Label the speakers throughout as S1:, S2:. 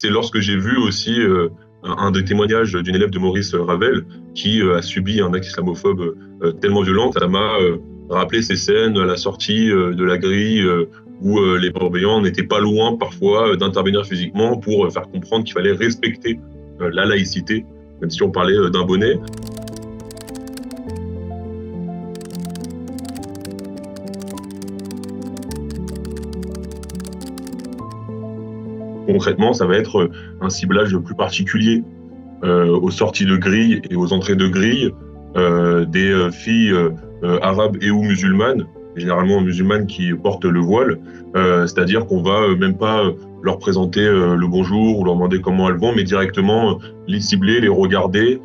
S1: C'est lorsque j'ai vu aussi un des témoignages d'une élève de Maurice Ravel qui a subi un acte islamophobe tellement violent. Ça m'a rappelé ces scènes à la sortie de la grille où les surveillants n'étaient pas loin parfois d'intervenir physiquement pour faire comprendre qu'il fallait respecter la laïcité, même si on parlait d'un bonnet. Concrètement, ça va être un ciblage plus particulier aux sorties de grille et aux entrées de grille des filles arabes et ou musulmanes, généralement musulmanes qui portent le voile, c'est-à-dire qu'on va même pas leur présenter le bonjour ou leur demander comment elles vont, mais directement les cibler, les regarder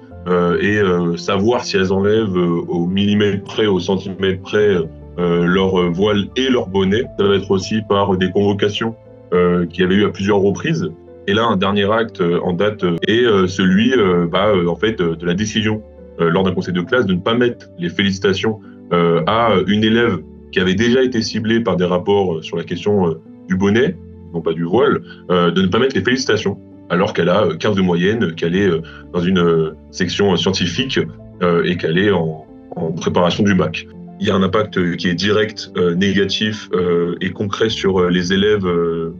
S1: et savoir si elles enlèvent au millimètre près, au centimètre près leur voile et leur bonnet. Ça va être aussi par des convocations qu'il y avait eu à plusieurs reprises. Et là, un dernier acte en date est celui en fait, de la décision lors d'un conseil de classe de ne pas mettre les félicitations à une élève qui avait déjà été ciblée par des rapports sur la question du bonnet, non pas du voile, de ne pas mettre les félicitations alors qu'elle a 15 de moyenne, qu'elle est dans une section scientifique et qu'elle est en préparation du bac. Il y a un impact qui est direct, négatif et concret sur les élèves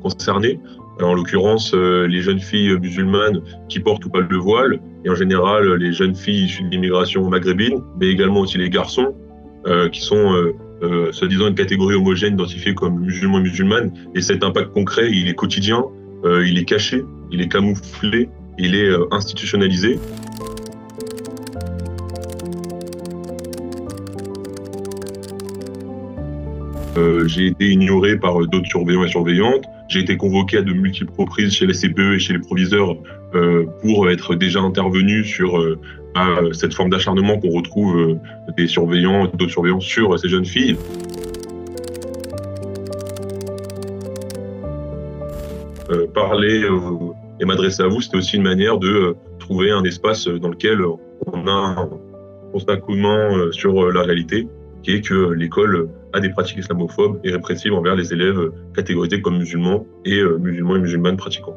S1: concernés. En l'occurrence, les jeunes filles musulmanes qui portent ou pas le voile, et en général les jeunes filles issues de l'immigration maghrébine, mais également aussi les garçons qui sont soi-disant une catégorie homogène identifiée comme musulmans et musulmanes. Et cet impact concret, il est quotidien, il est caché, il est camouflé, il est institutionnalisé. J'ai été ignoré par d'autres surveillants et surveillantes. J'ai été convoqué à de multiples reprises chez les CPE et chez les proviseurs pour être déjà intervenu sur cette forme d'acharnement qu'on retrouve des surveillants, d'autres surveillants sur ces jeunes filles. Parler et m'adresser à vous, c'était aussi une manière de trouver un espace dans lequel on a un constat commun sur la réalité, qui est que l'école a des pratiques islamophobes et répressives envers les élèves catégorisés comme musulmans et musulmanes pratiquants.